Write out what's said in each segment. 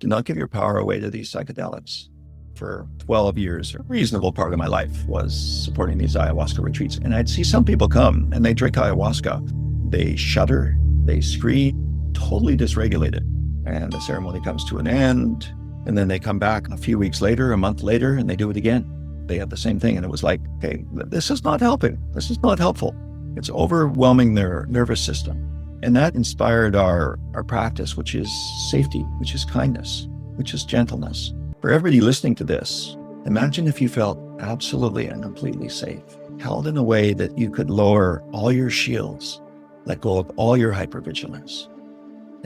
do not give your power away to these psychedelics. For 12 years, a reasonable part of my life was supporting these ayahuasca retreats. And I'd see some people come and they drink ayahuasca. They shudder, they scream, totally dysregulated. And the ceremony comes to an end. And then they come back a few weeks later, a month later, and they do it again. They have the same thing. And it was like, okay, this is not helping. This is not helpful. It's overwhelming their nervous system. And that inspired our practice, which is safety, which is kindness, which is gentleness. For everybody listening to this, imagine if you felt absolutely and completely safe, held in a way that you could lower all your shields, let go of all your hypervigilance,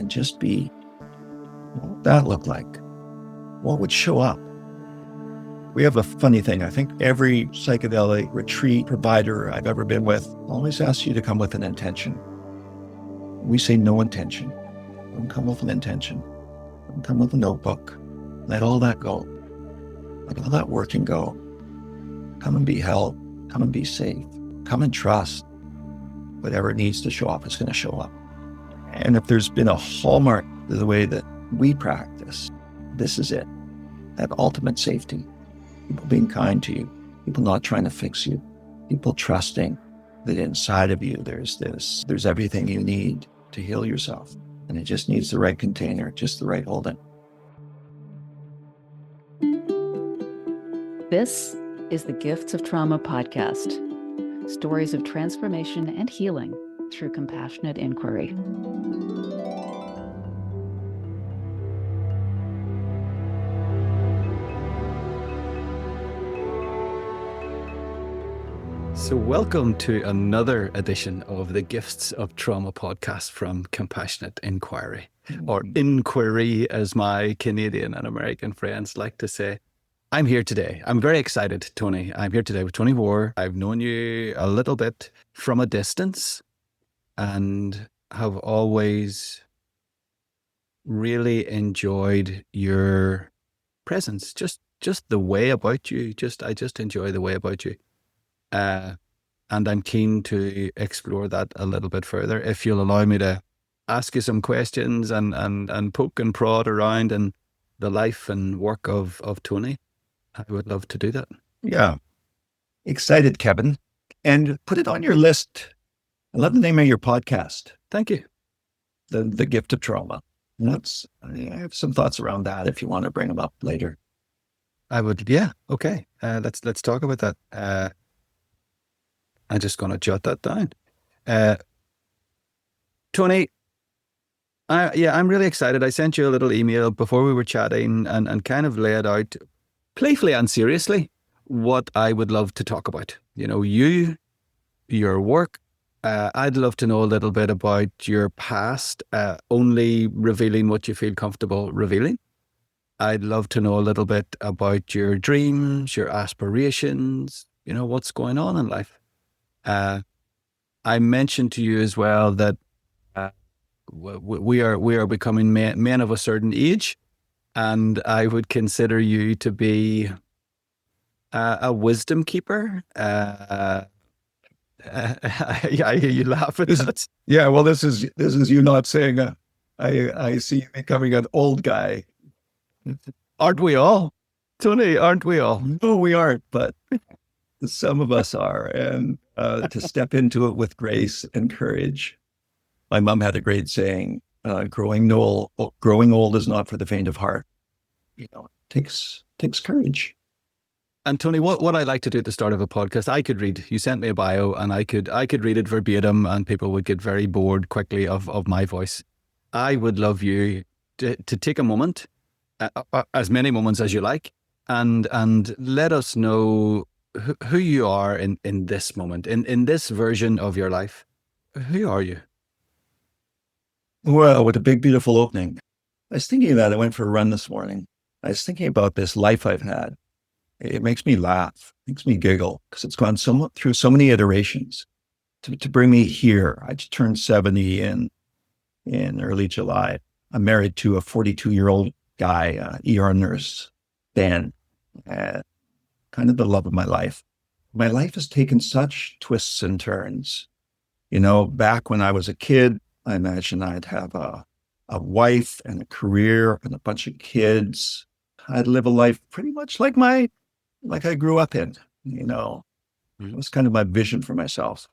and just be. What would that look like? What would show up? We have a funny thing. I think every psychedelic retreat provider I've ever been with always asks you to come with an intention. We say no intention. Don't come with an intention. Don't come with a notebook. Let all that go. Let all that working go. Come and be held. Come and be safe. Come and trust. Whatever needs to show up is going to show up. And if there's been a hallmark to the way that we practice, this is it. That ultimate safety. People being kind to you. People not trying to fix you. People trusting that inside of you there's everything you need to heal yourself. And it just needs the right container, just the right holding. This is the Gifts of Trauma podcast. Stories of transformation and healing through compassionate inquiry. So welcome to another edition of the Gifts of Trauma podcast from Compassionate Inquiry, or Inquiry as my Canadian and American friends like to say. I'm here today. I'm very excited, Tony. I'm here today with Tony Hoare. I've known you a little bit from a distance and have always really enjoyed your presence, just the way about you. I just enjoy the way about you. And I'm keen to explore that a little bit further. If you'll allow me to ask you some questions and poke and prod around in the life and work of Tony, I would love to do that. Yeah. Excited, Kevin. And put it on your list. I love the name of your podcast. Thank you. The Gift of Trauma. I have some thoughts around that if you want to bring them up later. I would, yeah. Okay. Let's talk about that. I'm just going to jot that down. Tony, I'm really excited. I sent you a little email before we were chatting and kind of laid out playfully and seriously what I would love to talk about. You know, your work. I'd love to know a little bit about your past, only revealing what you feel comfortable revealing. I'd love to know a little bit about your dreams, your aspirations, you know, what's going on in life. I mentioned to you as well that we are becoming men of a certain age, and I would consider you to be a wisdom keeper. I hear you laugh at that. Yeah, well, this is you not saying I see you becoming an old guy. Aren't we all, Tony? Aren't we all? No, we aren't, but some of us are, and to step into it with grace and courage. My mom had a great saying: "Growing old is not for the faint of heart." You know, it takes courage. And Tony, what I like to do at the start of a podcast, I could read. You sent me a bio, and I could read it verbatim, and people would get very bored quickly of my voice. I would love you to take a moment, as many moments as you like, and let us know who you are in this moment, in this version of your life. Who are you? Well, what a big, beautiful opening. I was thinking about it. I went for a run this morning. I was thinking about this life I've had. It makes me laugh, makes me giggle, because it's gone through so many iterations to bring me here. I just turned 70 in early July. I'm married to a 42-year-old guy, ER nurse, Dan, kind of the love of my life. My life has taken such twists and turns. You know, back when I was a kid, I imagined I'd have a a wife and a career and a bunch of kids. I'd live a life pretty much like I grew up in, It was kind of my vision for myself.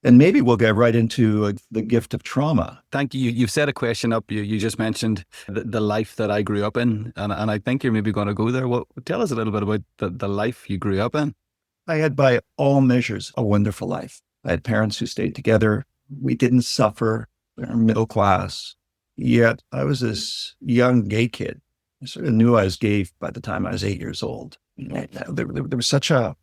And maybe we'll get right into the gift of trauma. Thank you. You've set a question up. You just mentioned the life that I grew up in, and I think you're maybe going to go there. Well, tell us a little bit about the life you grew up in. I had, by all measures, a wonderful life. I had parents who stayed together. We didn't suffer. We were middle class. Yet I was this young gay kid. I sort of knew I was gay by the time I was 8 years old. There was such a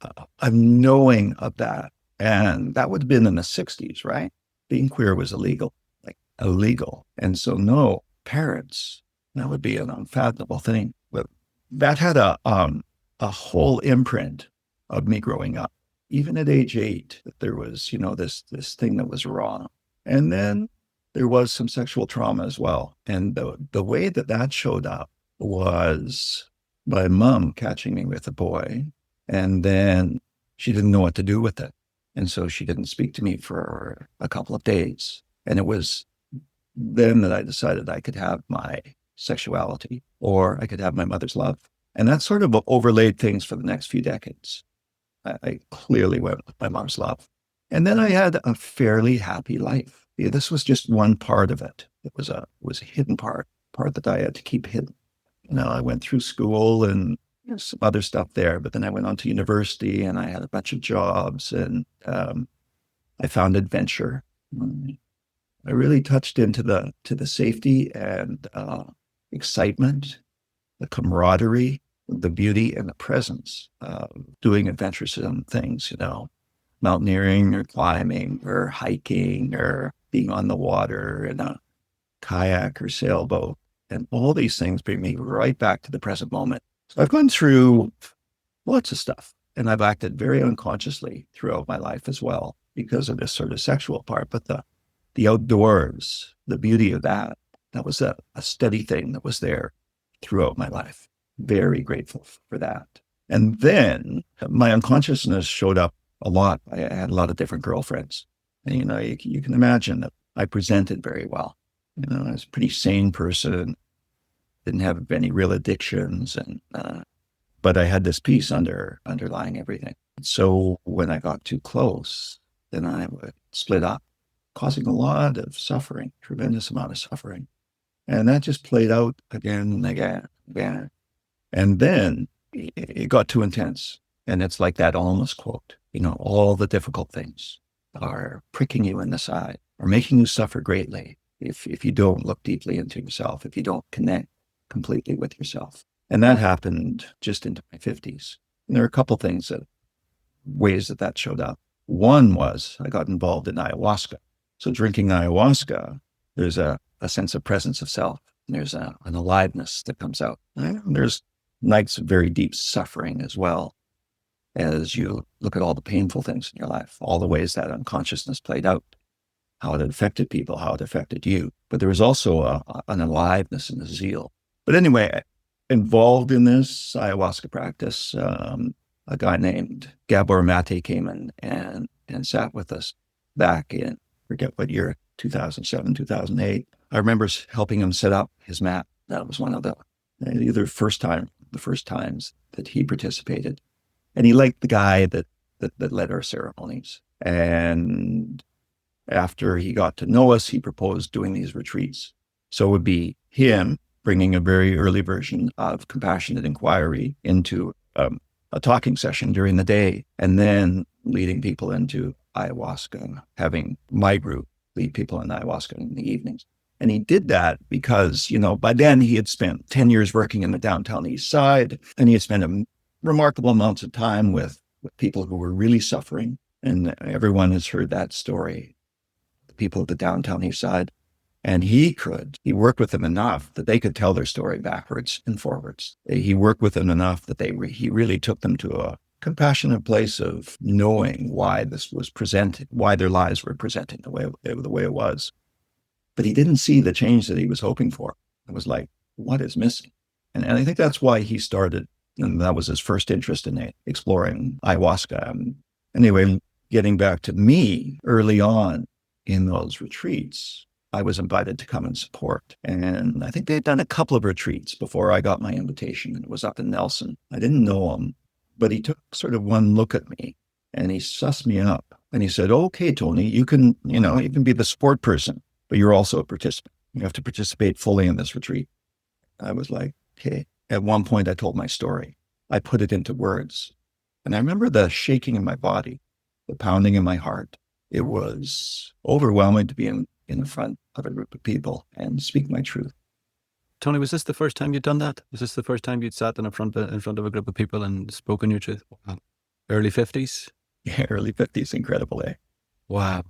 knowing of that. And that would have been in the 60s, right? Being queer was illegal, like illegal. And so no parents, that would be an unfathomable thing. But that had a whole imprint of me growing up. Even at age 8, there was, this thing that was wrong. And then there was some sexual trauma as well. And the way that showed up was my mom catching me with a boy, and then she didn't know what to do with it. And so she didn't speak to me for a couple of days. And it was then that I decided I could have my sexuality, or I could have my mother's love. And that sort of overlaid things for the next few decades. I clearly went with my mom's love. And then I had a fairly happy life. Yeah, this was just one part of it. It was a hidden part that I had to keep hidden. I went through school and some other stuff there, but then I went on to university and I had a bunch of jobs, and I found adventure. I really touched into the safety and excitement, the camaraderie, the beauty and the presence of doing adventuresome things, mountaineering or climbing or hiking or being on the water in a kayak or sailboat. And all these things bring me right back to the present moment. So I've gone through lots of stuff, and I've acted very unconsciously throughout my life as well because of this sort of sexual part. But the outdoors, the beauty of that was a steady thing that was there throughout my life. Very grateful for that. And then my unconsciousness showed up a lot. I had a lot of different girlfriends. And, you can imagine that I presented very well. I was a pretty sane person, didn't have any real addictions, but I had this peace underlying everything. So when I got too close, then I would split up, causing a lot of suffering, tremendous amount of suffering. And that just played out again and again, again. And then it got too intense. And it's like that Almaas quote, all the difficult things are pricking you in the side or making you suffer greatly if you don't look deeply into yourself, if you don't connect completely with yourself. And that happened just into my 50s. And there are a couple things ways that showed up. One was I got involved in ayahuasca. So drinking ayahuasca, there's a sense of presence of self. And there's an aliveness that comes out. And there's nights of very deep suffering as well, as you look at all the painful things in your life, all the ways that unconsciousness played out, how it affected people, how it affected you. But there was also an aliveness and a zeal. But anyway, involved in this ayahuasca practice, a guy named Gabor Mate came in and sat with us back in, forget what year, 2007, 2008. I remember helping him set up his mat. That was one of the first times that he participated. And he liked the guy that led our ceremonies. And after he got to know us, he proposed doing these retreats. So it would be him bringing a very early version of Compassionate Inquiry into a talking session during the day, and then leading people into ayahuasca, having my group lead people in ayahuasca in the evenings. And he did that because, by then he had spent 10 years working in the downtown East Side, and he had spent remarkable amounts of time with people who were really suffering. And everyone has heard that story, the people of the downtown East Side. And he worked with them enough that they could tell their story backwards and forwards. He worked with them enough that he really took them to a compassionate place of knowing why this was presented, why their lives were presenting the way it was. But he didn't see the change that he was hoping for. It was like, what is missing? And I think that's why he started, and that was his first interest in exploring ayahuasca. Anyway, getting back to me early on in those retreats, I was invited to come and support. And I think they had done a couple of retreats before I got my invitation. It was up in Nelson. I didn't know him, but he took sort of one look at me and he sussed me up. And he said, okay, Tony, you can be the support person, but you're also a participant. You have to participate fully in this retreat. I was like, okay. At one point, I told my story. I put it into words. And I remember the shaking in my body, the pounding in my heart. It was overwhelming to be in the front of a group of people and speak my truth. Tony, was this the first time you'd done that? Was this the first time you'd sat in front of a group of people and spoken your truth? Wow. Early 50s? Yeah, early 50s, incredible, eh? Wow.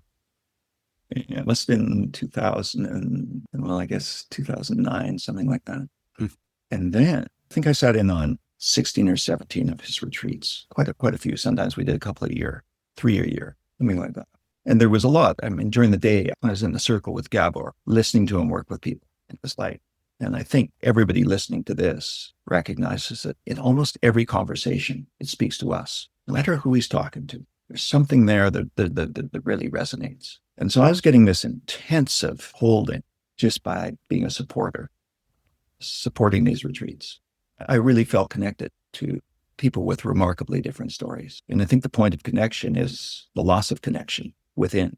Yeah, it must have been 2009, something like that. And then I think I sat in on 16 or 17 of his retreats, quite a few. Sometimes we did a couple a year, 3 a year, something like that. And there was a lot. I mean, during the day, I was in the circle with Gabor, listening to him work with people. It was like, and I think everybody listening to this recognizes that in almost every conversation, it speaks to us, no matter who he's talking to. There's something there that really resonates. And so I was getting this intensive holding just by being a supporter, supporting these retreats. I really felt connected to people with remarkably different stories. And I think the point of connection is the loss of connection within.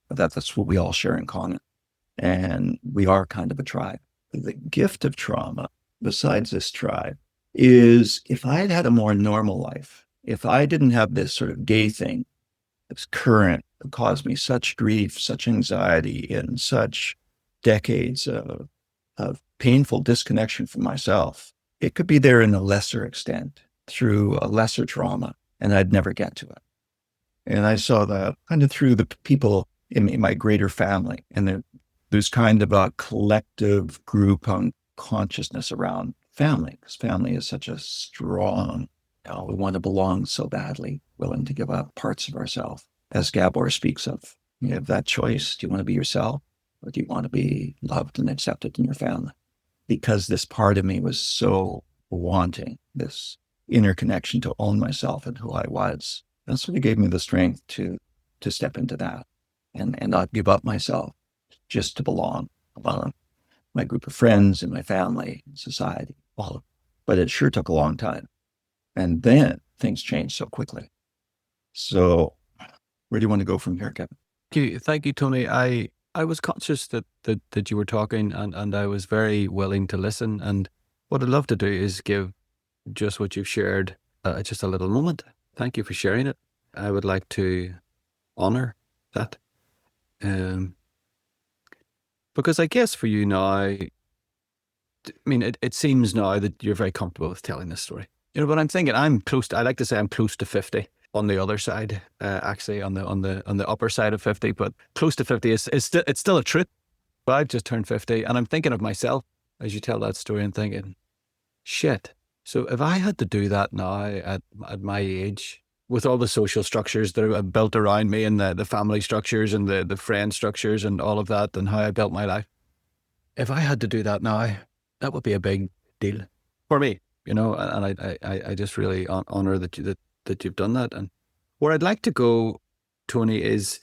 That's what we all share in common. And we are kind of a tribe. The gift of trauma, besides this tribe, is if I had had a more normal life, if I didn't have this sort of gay thing, this current that caused me such grief, such anxiety, and such decades of painful disconnection from myself, it could be there in a lesser extent through a lesser trauma, and I'd never get to it. And I saw that kind of through the people in my greater family, and there's kind of a collective group on consciousness around family, because family is such a strong, we want to belong so badly, willing to give up parts of ourselves. As Gabor speaks of, you have that choice. Do you want to be yourself, or do you want to be loved and accepted in your family? Because this part of me was so wanting this inner connection to own myself and who I was. That's what gave me the strength to step into that and not give up myself just to belong among my group of friends and my family, society, all of it. But it sure took a long time. And then things changed so quickly. So where do you want to go from here, Kevin? Thank you, Tony. I was conscious that you were talking and I was very willing to listen. And what I'd love to do is give just what you've shared just a little moment. Thank you for sharing it. I would like to honor that. Because I guess for you now, I mean, it seems now that you're very comfortable with telling this story. You know, but I'm thinking I like to say I'm close to 50 on the other side, actually on the upper side of 50, but close to 50 is still a truth. But I've just turned 50 and I'm thinking of myself as you tell that story and thinking, shit. So if I had to do that now at my age, with all the social structures that are built around me and the family structures and the friend structures and all of that and how I built my life, if I had to do that now, that would be a big deal for me, you know, and I just really honor that you've done that. And where I'd like to go, Tony, is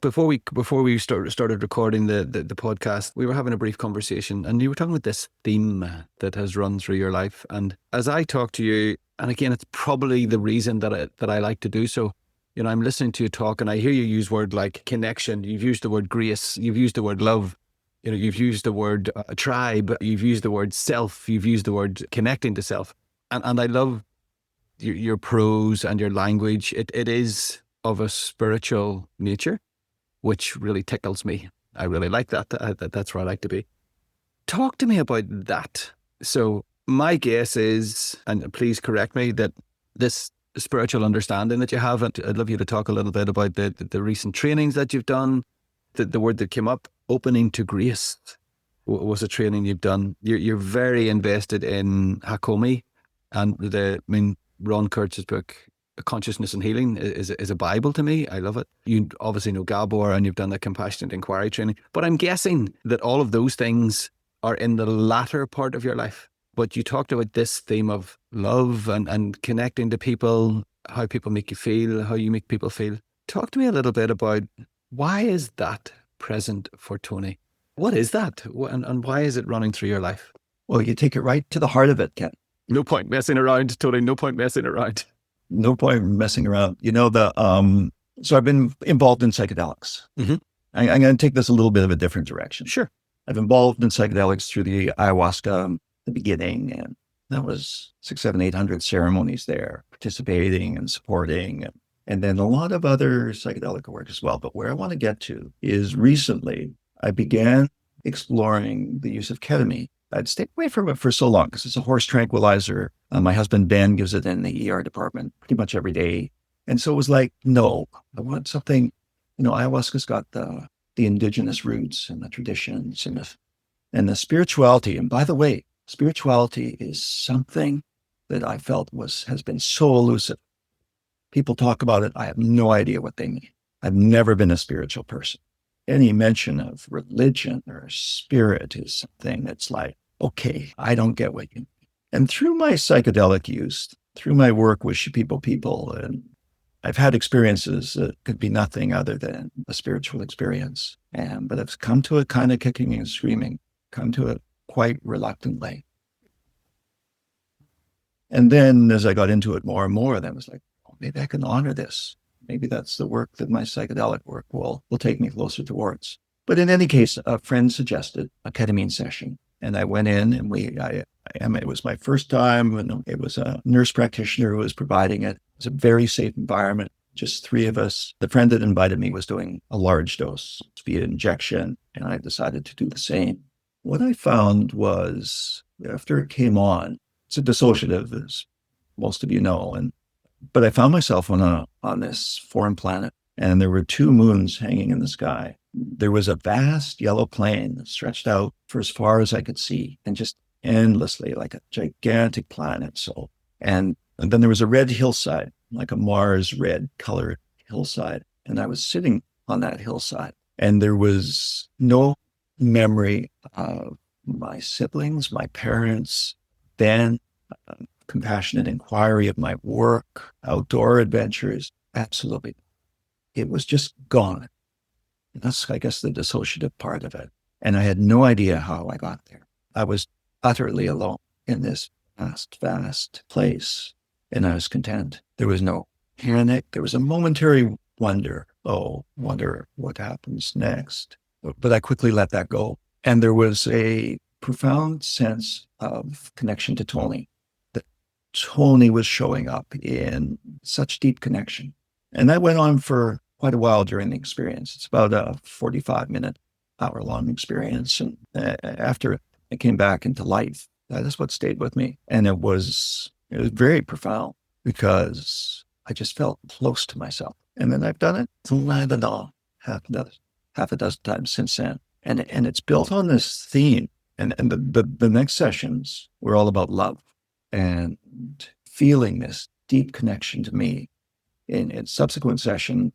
before we started recording the podcast, we were having a brief conversation and you were talking about this theme that has run through your life. And as I talk to you, and again, it's probably the reason that I like to do so, you know, I'm listening to you talk and I hear you use word like connection. You've used the word grace. You've used the word love. You know, you've used the word tribe. You've used the word self. You've used the word connecting to self. And I love your prose and your language. It is of a spiritual nature, which really tickles me. I really like that. That's where I like to be. Talk to me about that. So my guess is, and please correct me, that this spiritual understanding that you have, and I'd love you to talk a little bit about the recent trainings that you've done. The word that came up, opening to grace, was a training you've done. You're very invested in Hakomi, and Ron Kurtz's book, Consciousness and Healing, is a Bible to me. I love it. You obviously know Gabor and you've done the Compassionate Inquiry training, but I'm guessing that all of those things are in the latter part of your life. But you talked about this theme of love and connecting to people, how people make you feel, how you make people feel. Talk to me a little bit about why is that present for Tony? What is that? And why is it running through your life? Well, you take it right to the heart of it, Ken. No point messing around, Tony. No point messing around. No point messing around. So I've been involved in psychedelics. Mm-hmm. I'm going to take this a little bit of a different direction. Sure. I've involved in psychedelics through the ayahuasca, the beginning, and that was 600, 700, 800 ceremonies there, participating and supporting, and then a lot of other psychedelic work as well. But where I want to get to is recently I began exploring the use of ketamine. I'd stayed away from it for so long because it's a horse tranquilizer. My husband, Ben, gives it in the ER department pretty much every day. And so it was like, no, I want something, ayahuasca's got the indigenous roots and the traditions and the spirituality. And by the way, spirituality is something that I felt has been so elusive. People talk about it. I have no idea what they mean. I've never been a spiritual person. Any mention of religion or spirit is something that's like, okay, I don't get what you mean. And through my psychedelic use, through my work with people, and I've had experiences that could be nothing other than a spiritual experience. But I've come to it kind of kicking and screaming, come to it quite reluctantly. And then as I got into it more and more, then I was like, oh, maybe I can honor this. Maybe that's the work that my psychedelic work will take me closer towards. But in any case, a friend suggested a ketamine session. And I went in and it was my first time, and it was a nurse practitioner who was providing it. It was a very safe environment, just three of us. The friend that invited me was doing a large dose via injection, and I decided to do the same. What I found was, after it came on, it's a dissociative, as most of you know, but I found myself on this foreign planet, and there were two moons hanging in the sky. There was a vast yellow plain that stretched out for as far as I could see, and just endlessly, like a gigantic planet. And then there was a red hillside, like a Mars red colored hillside. And I was sitting on that hillside, and there was no memory of my siblings, my parents, then compassionate inquiry, of my work, outdoor adventures. Absolutely. It was just gone. And that's, I guess, the dissociative part of it. And I had no idea how I got there. I was utterly alone in this vast place, and I was content. There was no panic. There was a momentary wonder. Oh, wonder what happens next. But I quickly let that go. And there was a profound sense of connection to Tony. That Tony was showing up in such deep connection. And that went on for quite a while during the experience. It's about a 45-minute, hour-long experience. And after I came back into life, that's what stayed with me. And it was very profound because I just felt close to myself. And then I've done it, I don't know, half a dozen times since then. And it's built on this theme. And the next sessions were all about love and feeling this deep connection to me. In subsequent session,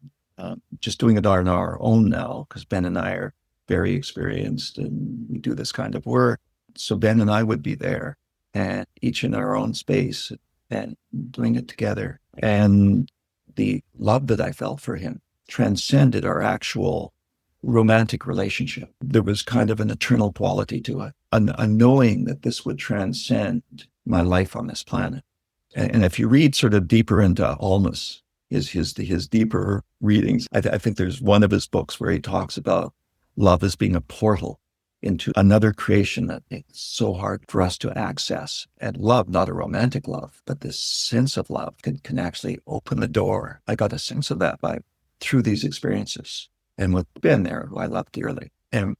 just doing it on our own now, because Ben and I are very experienced and we do this kind of work. So Ben and I would be there, and each in our own space, and doing it together. And the love that I felt for him transcended our actual romantic relationship. There was kind of an eternal quality to it, a knowing that this would transcend my life on this planet. And if you read sort of deeper into Almaas, his deeper readings, I think there's one of his books where he talks about love as being a portal into another creation that it's so hard for us to access. And love, not a romantic love, but this sense of love can actually open the door. I got a sense of that through these experiences. And with Ben there, who I love dearly. And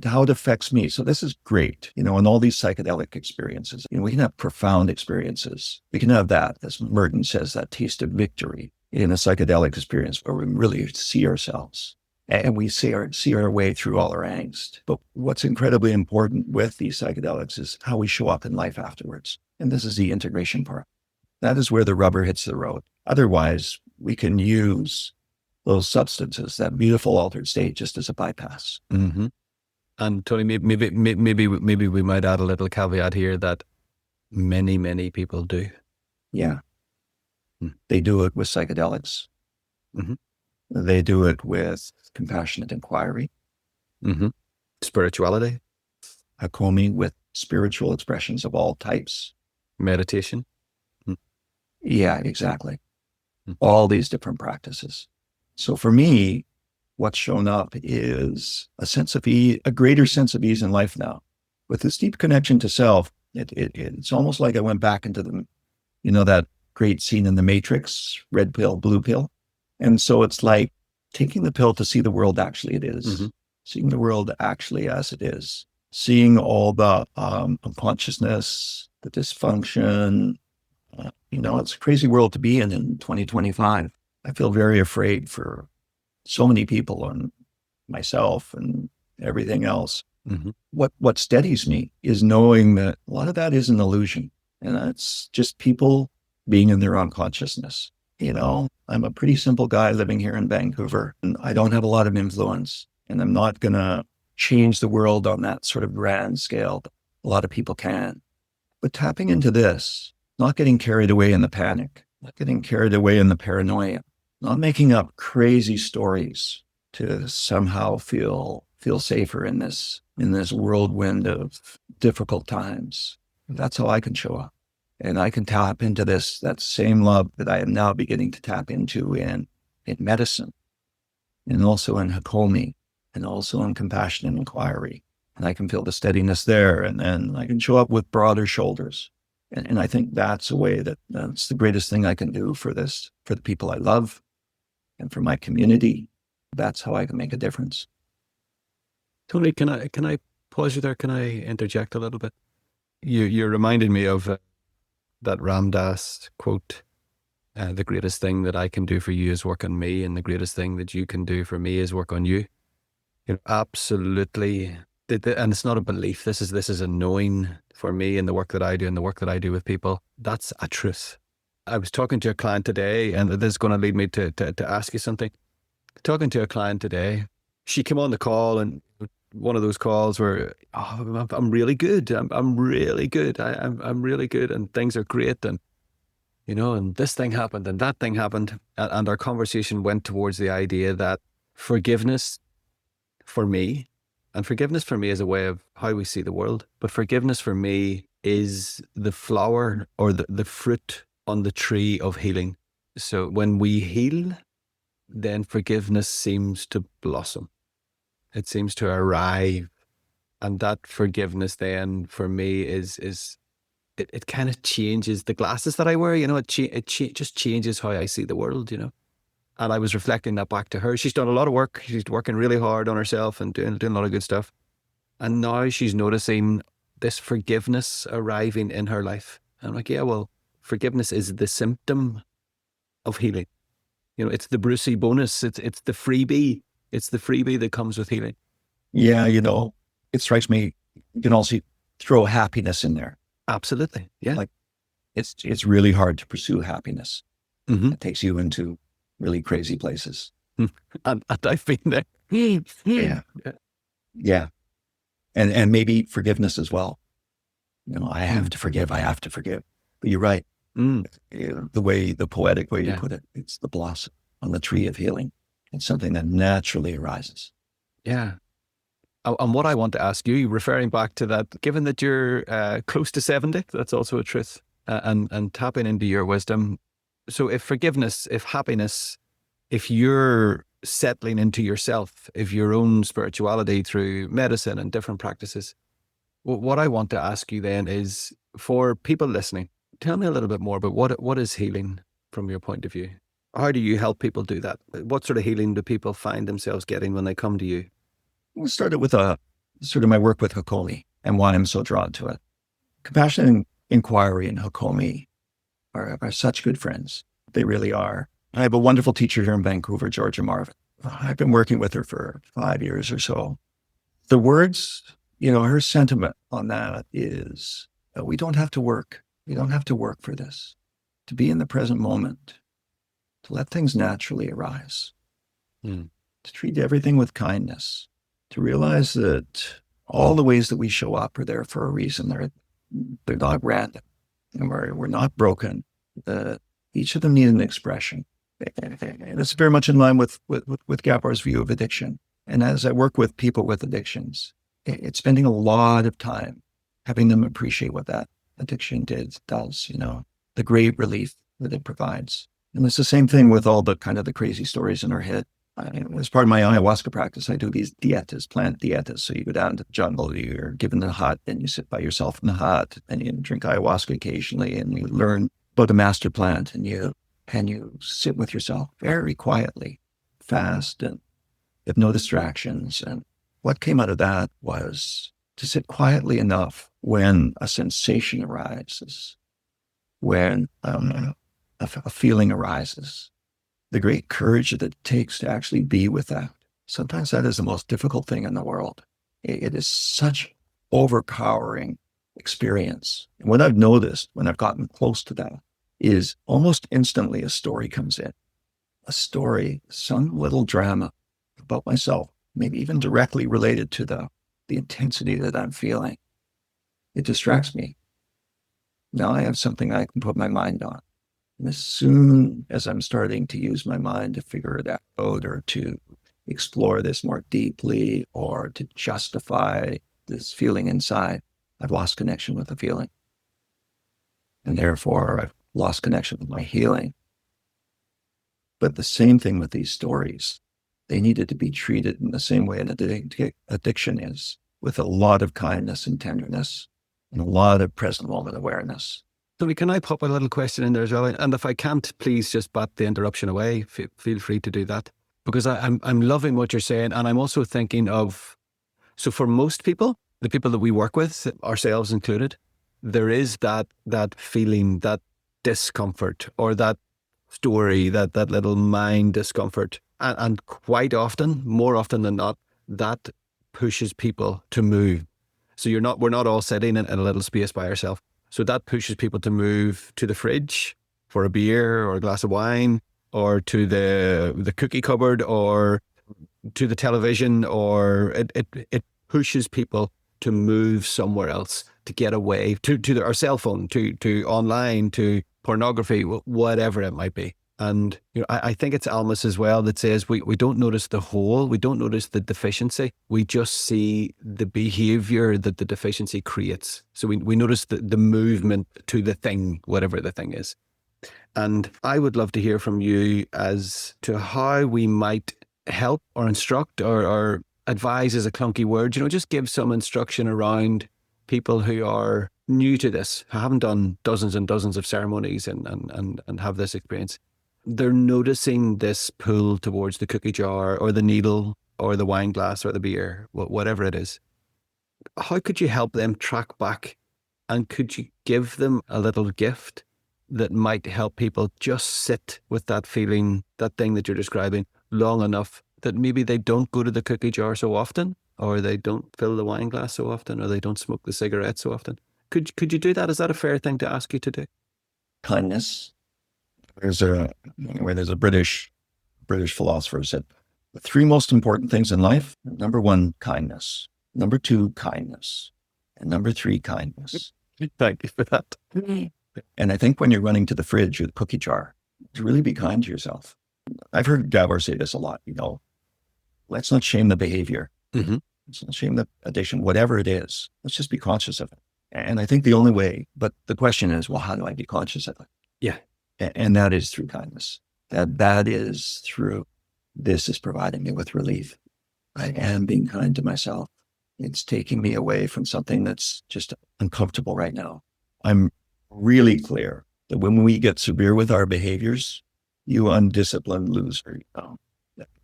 how it affects me. So this is great, in all these psychedelic experiences. We can have profound experiences. We can have that, as Merton says, that taste of victory in a psychedelic experience where we really see ourselves and we see our way through all our angst. But what's incredibly important with these psychedelics is how we show up in life afterwards. And this is the integration part. That is where the rubber hits the road. Otherwise, we can use those substances, that beautiful altered state, just as a bypass. Mm-hmm. And Tony, maybe we might add a little caveat here that many people do. Yeah. They do it with psychedelics. Mm-hmm. They do it with compassionate inquiry. Mm-hmm. Spirituality, Hakomi with spiritual expressions of all types. meditation. Yeah, exactly. All these different practices. So for me, what's shown up is a sense of ease, a greater sense of ease in life now. With this deep connection to self, it's almost like I went back into that great scene in The Matrix, red pill, blue pill. And so it's like taking the pill to see the world actually it is, seeing the world actually as it is, seeing all the unconsciousness, the dysfunction. It's a crazy world to be in 2025. I feel very afraid for so many people and myself and everything else. What steadies me is knowing that a lot of that is an illusion. And that's just people being in their unconsciousness. I'm a pretty simple guy living here in Vancouver, and I don't have a lot of influence, and I'm not going to change the world on that sort of grand scale. A lot of people can. But tapping into this, not getting carried away in the panic, not getting carried away in the paranoia, not making up crazy stories to somehow feel safer in this whirlwind of difficult times. That's how I can show up. And I can tap into that same love that I am now beginning to tap into in medicine, and also in Hakomi, and also in Compassionate Inquiry. And I can feel the steadiness there, and then I can show up with broader shoulders. And I think that's a way that's the greatest thing I can do for the people I love and for my community. That's how I can make a difference. Tony, can I pause you there? Can I interject a little bit? You reminded me of that Ram Dass quote, the greatest thing that I can do for you is work on me, and the greatest thing that you can do for me is work on you. Absolutely. And it's not a belief. This is a knowing for me in the work that I do and the work that I do with people. That's a truth. I was talking to a client today, and this is going to lead me to ask you something. Talking to a client today, she came on the call, and one of those calls where, I'm really good. I'm really good. I'm really good, and things are great. And, and this thing happened and that thing happened. And our conversation went towards the idea that forgiveness for me is a way of how we see the world. But forgiveness for me is the flower or the fruit on the tree of healing. So when we heal, then forgiveness seems to blossom. It seems to arrive. And that forgiveness then for me it kind of changes the glasses that I wear. It just changes how I see the world, And I was reflecting that back to her. She's done a lot of work. She's working really hard on herself and doing a lot of good stuff. And now she's noticing this forgiveness arriving in her life. And I'm like, yeah, well, forgiveness is the symptom of healing. It's the Brucey bonus. It's the freebie. It's the freebie that comes with healing. Yeah, it strikes me, you can also throw happiness in there. Absolutely. Yeah. Like it's really hard to pursue happiness. It takes you into really crazy places. And I've been there. Yeah. And maybe forgiveness as well. I have to forgive. But you're right. The poetic way you put it, it's the blossom on the tree of healing. It's something that naturally arises. Yeah. And what I want to ask you, referring back to that, given that you're close to 70, that's also a truth, and tapping into your wisdom. So if forgiveness, if happiness, if you're settling into yourself, if your own spirituality through medicine and different practices, what I want to ask you then is, for people listening, tell me a little bit more about what is healing from your point of view? How do you help people do that? What sort of healing do people find themselves getting when they come to you? We started with sort of my work with Hakomi and why I'm so drawn to it. Compassionate Inquiry and Hakomi are such good friends. They really are. I have a wonderful teacher here in Vancouver, Georgia Marvin. I've been working with her for 5 years or so. The words, her sentiment on that is, we don't have to work. We don't have to work for this. To be in the present moment, to let things naturally arise, to treat everything with kindness, to realize that all the ways that we show up are there for a reason. They're not random, and we're not broken. Each of them need an expression. And it's very much in line with Gabor's view of addiction. And as I work with people with addictions, It's spending a lot of time having them appreciate what that addiction does, the great relief that it provides. And it's the same thing with all the kind of the crazy stories in our head. As part of my ayahuasca practice, I do these dietas, plant dietas. So you go down to the jungle, you're given the hut, and you sit by yourself in the hut, and you drink ayahuasca occasionally, and you learn about the master plant, and you sit with yourself very quietly, fast, and with no distractions. And what came out of that was to sit quietly enough when a sensation arises, when a feeling arises, the great courage that it takes to actually be with that. Sometimes that is the most difficult thing in the world. It is such overpowering experience. And what I've noticed when I've gotten close to that is almost instantly a story comes in. A story, some little drama about myself, maybe even directly related to the intensity that I'm feeling. It distracts me. Now I have something I can put my mind on. And as soon as I'm starting to use my mind to figure it out or to explore this more deeply or to justify this feeling inside, I've lost connection with the feeling. And therefore, I've lost connection with my healing. But the same thing with these stories. They needed to be treated in the same way an addiction is, with a lot of kindness and tenderness and a lot of present moment awareness. So can I pop a little question in there as well? And if I can't, please just bat the interruption away. Feel free to do that. Because I'm loving what you're saying. And I'm also thinking of, so for most people, the people that we work with, ourselves included, there is that feeling, that discomfort or that story, that little mind discomfort. And quite often, more often than not, that pushes people to move. So we're not all sitting in a little space by ourselves. So that pushes people to move to the fridge for a beer or a glass of wine, or to the cookie cupboard, or to the television, or it pushes people to move somewhere else, to get away, to our cell phone, to online, to pornography, whatever it might be. And I think it's Almaas as well that says we don't notice the hole, we don't notice the deficiency, we just see the behavior that the deficiency creates. So we notice the movement to the thing, whatever the thing is. And I would love to hear from you as to how we might help or instruct or advise is a clunky word, just give some instruction around people who are new to this, who haven't done dozens and dozens of ceremonies and have this experience. They're noticing this pull towards the cookie jar or the needle or the wine glass or the beer, whatever it is. How could you help them track back? And could you give them a little gift that might help people just sit with that feeling, that thing that you're describing, long enough that maybe they don't go to the cookie jar so often, or they don't fill the wine glass so often, or they don't smoke the cigarette so often? Could you do that? Is that a fair thing to ask you to do? Kindness. There's a British philosopher who said, the three most important things in life: number one, kindness; number two, kindness; and number three, kindness. Thank you for that. And I think when you're running to the fridge or the cookie jar, to really be kind to yourself. I've heard Gabor say this a lot, let's not shame the behavior. Mm-hmm. Let's not shame the addiction, whatever it is. Let's just be conscious of it. And I think the only way, but the question is, well, how do I be conscious of it? Yeah. And that is through kindness. That is through, this is providing me with relief. I am being kind to myself. It's taking me away from something that's just uncomfortable right now. I'm really clear that when we get severe with our behaviors, you undisciplined loser,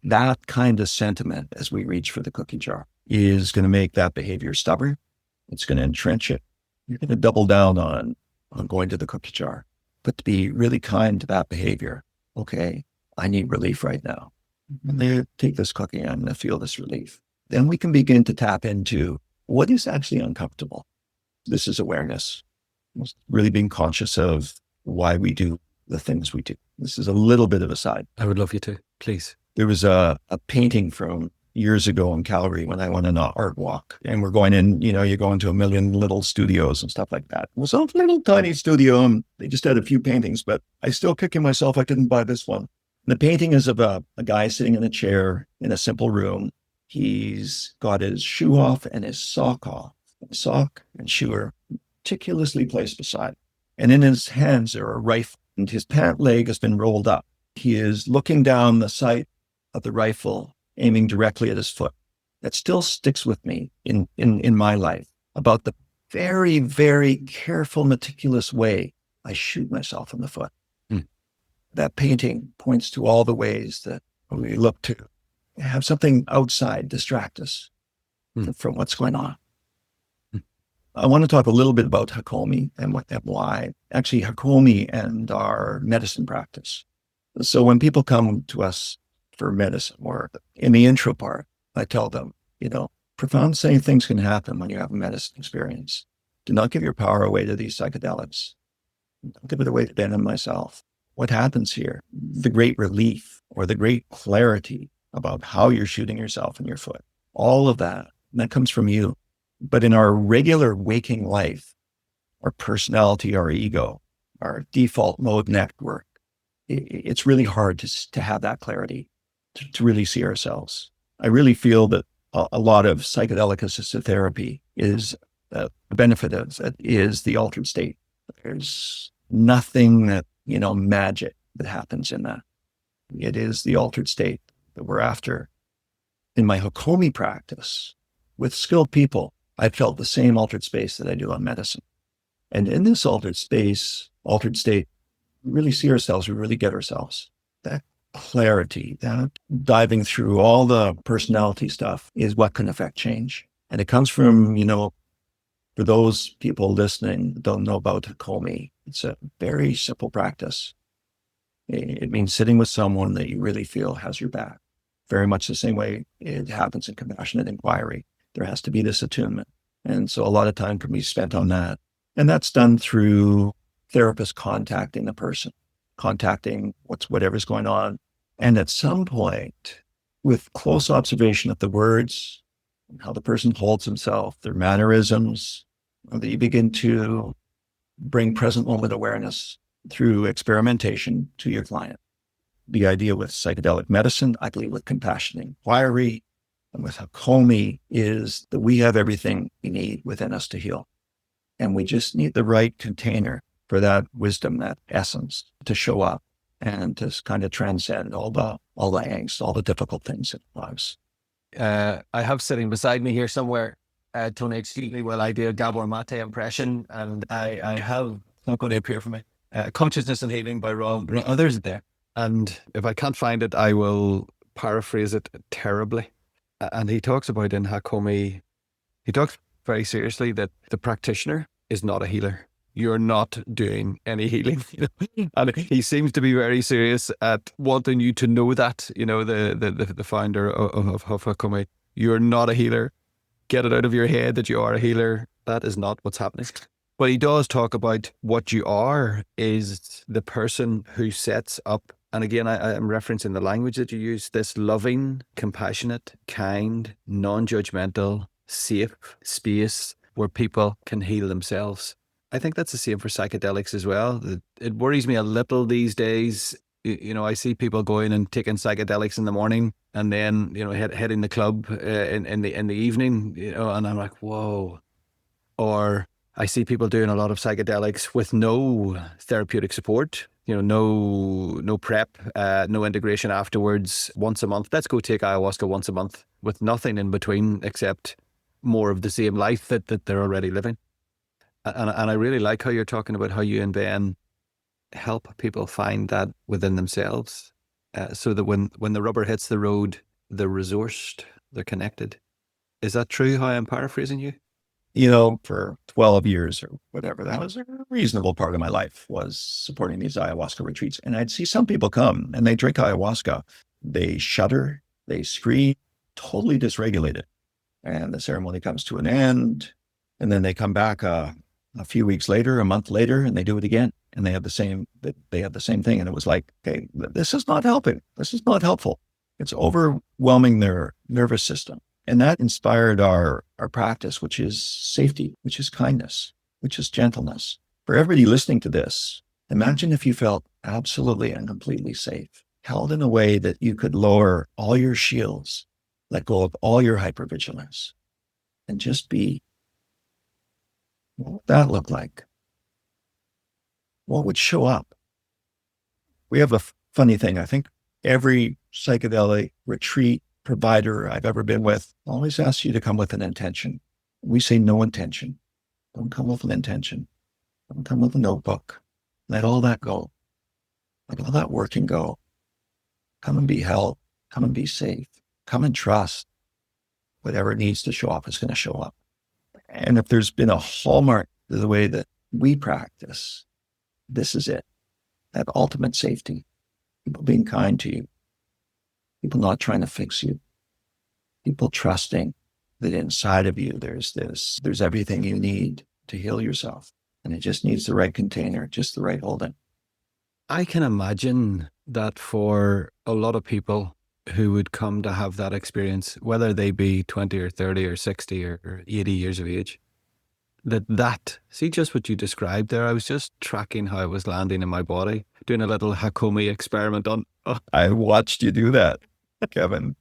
that kind of sentiment as we reach for the cookie jar is going to make that behavior stubborn. It's going to entrench it. You're going to double down on going to the cookie jar. But to be really kind to that behavior, okay, I need relief right now. And they take this cookie, I'm going to feel this relief. Then we can begin to tap into what is actually uncomfortable. This is awareness. Really being conscious of why we do the things we do. This is a little bit of a side. I would love you to, please. There was a painting from years ago in Calgary when I went on an art walk, and we're going in, you go into a million little studios and stuff like that. It was a little tiny studio, and they just had a few paintings, but I still kicking myself I didn't buy this one. The painting is of a guy sitting in a chair in a simple room. He's got his shoe off and his sock off. Sock and shoe are meticulously placed beside him. And in his hands are a rifle, and his pant leg has been rolled up. He is looking down the sight of the rifle, aiming directly at his foot. That still sticks with me in my life about the very, very careful, meticulous way I shoot myself in the foot. That painting points to all the ways that we look to have something outside distract us from what's going on. I want to talk a little bit about Hakomi and why. Actually, Hakomi and our medicine practice. So when people come to us for medicine work, in the intro part, I tell them, profound same things can happen when you have a medicine experience. Do not give your power away to these psychedelics. Don't give it away to Ben and myself. What happens here? The great relief or the great clarity about how you're shooting yourself in your foot. All of that comes from you. But in our regular waking life, our personality, our ego, our default mode network, it's really hard to have that clarity, to really see ourselves. I really feel that a lot of psychedelic assisted therapy is the benefit of it is the altered state. There's nothing that, magic that happens in that. It is the altered state that we're after. In my Hakomi practice, with skilled people, I felt the same altered space that I do on medicine. And in this altered state, we really see ourselves, we really get ourselves. That clarity, that diving through all the personality stuff is what can affect change. And it comes from, for those people listening that don't know about Hakomi, it's a very simple practice. It means sitting with someone that you really feel has your back. Very much the same way it happens in compassionate inquiry. There has to be this attunement. And so a lot of time can be spent on that. And that's done through therapists contacting the person, contacting whatever's going on. And at some point, with close observation of the words, how the person holds himself, their mannerisms, that you begin to bring present moment awareness through experimentation to your client. The idea with psychedelic medicine, I believe with compassionate inquiry, and with Hakomi is that we have everything we need within us to heal. And we just need the right container for that wisdom, that essence to show up and to kind of transcend all the angst, all the difficult things in our lives. I have sitting beside me here somewhere, Tony, excuse me, while I do a Gabor Mate impression, and I have, it's not going to appear for me, Consciousness and Healing by Rob. Others there. And if I can't find it, I will paraphrase it terribly. And he talks about in Hakomi, he talks very seriously that the practitioner is not a healer. You're not doing any healing. And he seems to be very serious at wanting you to know that, the founder of Hakomi, you're not a healer. Get it out of your head that you are a healer. That is not what's happening. But he does talk about what you are is the person who sets up, and again, I am referencing the language that you use, this loving, compassionate, kind, non-judgmental, safe space where people can heal themselves. I think that's the same for psychedelics as well. It worries me a little these days. I see people going and taking psychedelics in the morning and then, heading the club in the evening, and I'm like, whoa. Or I see people doing a lot of psychedelics with no therapeutic support, no prep, no integration afterwards, once a month. Let's go take ayahuasca once a month with nothing in between except more of the same life that they're already living. And I really like how you're talking about how you and Ben help people find that within themselves, so that when the rubber hits the road, they're resourced, they're connected. Is that true, how I'm paraphrasing you? For 12 years or whatever, that was a reasonable part of my life, was supporting these ayahuasca retreats. And I'd see some people come and they drink ayahuasca. They shudder, they scream, totally dysregulated. And the ceremony comes to an end. And then they come back a few weeks later, a month later, and they do it again. And they have the same thing. And it was like, okay, this is not helping. This is not helpful. It's overwhelming their nervous system. And that inspired our practice, which is safety, which is kindness, which is gentleness. For everybody listening to this, imagine if you felt absolutely and completely safe, held in a way that you could lower all your shields let go of all your hypervigilance, and just be. What would that look like? What would show up? We have a funny thing. I think every psychedelic retreat provider I've ever been with always asks you to come with an intention. We say no intention. Don't come with an intention. Don't come with a notebook. Let all that go. Let all that working go. Come and be held. Come and be safe. Come and trust. Whatever needs to show up is going to show up. And if there's been a hallmark to the way that we practice, this is it. That ultimate safety. People being kind to you. People not trying to fix you. People trusting that inside of you there's everything you need to heal yourself. And it just needs the right container, just the right holding. I can imagine that for a lot of people who would come to have that experience, whether they be 20 or 30 or 60 or 80 years of age, see just what you described there. I was just tracking how it was landing in my body, doing a little Hakomi experiment on. I watched you do that, Kevin.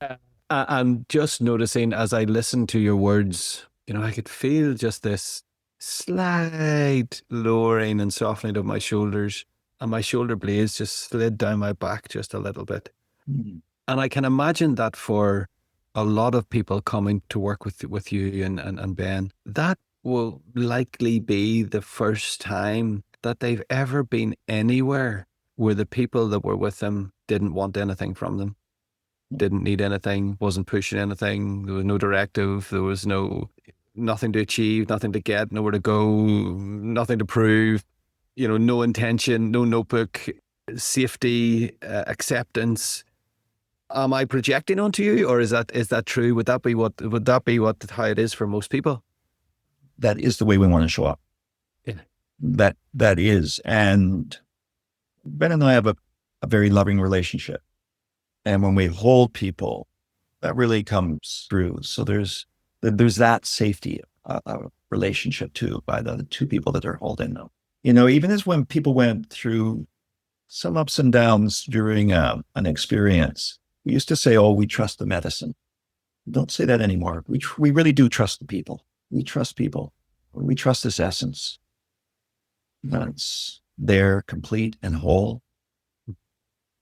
And just noticing as I listened to your words, I could feel just this slight lowering and softening of my shoulders, and my shoulder blades just slid down my back just a little bit. Mm-hmm. And I can imagine that for a lot of people coming to work with you and Ben, that will likely be the first time that they've ever been anywhere where the people that were with them didn't want anything from them, didn't need anything, wasn't pushing anything. There was no directive. There was nothing to achieve, nothing to get, nowhere to go, nothing to prove, no intention, no notebook, safety, acceptance. Am I projecting onto you, or is that true? Would that be how it is for most people? That is the way we want to show up. Yeah. That is. And Ben and I have a very loving relationship. And when we hold people, that really comes through. So there's that safety relationship too, by the two people that are holding them. Even as when people went through some ups and downs during an experience, we used to say, "Oh, we trust the medicine." Don't say that anymore. We really do trust the people. We trust people. We trust this essence. That's there, complete and whole.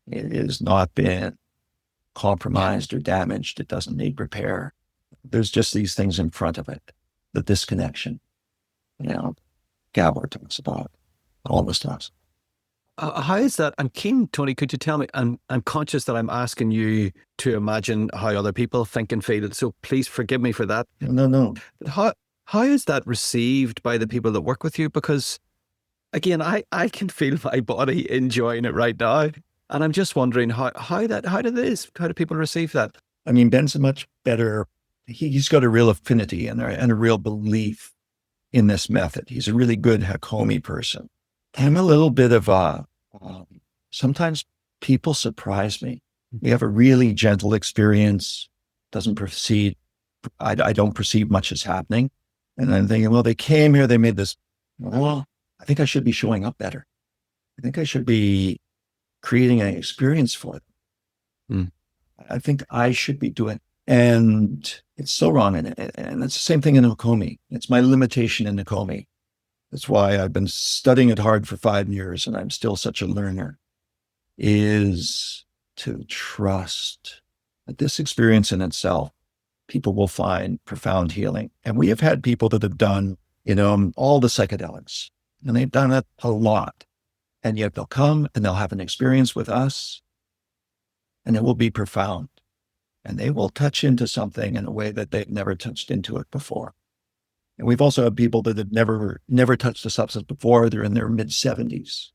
It has not been compromised or damaged. It doesn't need repair. There's just these things in front of it. The disconnection. Gabor talks about, all the stuff. How is that? I'm keen, Tony, could you tell me? I'm conscious that I'm asking you to imagine how other people think and feel, so please forgive me for that. No. How is that received by the people that work with you? Because, again, I can feel my body enjoying it right now. And I'm just wondering how do people receive that? I mean, Ben's a much better, he's got a real affinity and a real belief in this method. He's a really good Hakomi person. I'm a little bit of sometimes people surprise me. We have a really gentle experience, doesn't proceed. I don't perceive much as happening. And I'm thinking, well, they came here, they made this, well, I think I should be showing up better. I think I should be creating an experience for them. I think I should be doing, and it's so wrong. And it's the same thing in Hakomi. It's my limitation in Hakomi. That's why I've been studying it hard for 5 years and I'm still such a learner, is to trust that this experience in itself, people will find profound healing. And we have had people that have done, all the psychedelics, and they've done it a lot. And yet they'll come and they'll have an experience with us and it will be profound. And they will touch into something in a way that they've never touched into it before. And we've also had people that have never touched a substance before. They're in their mid-70s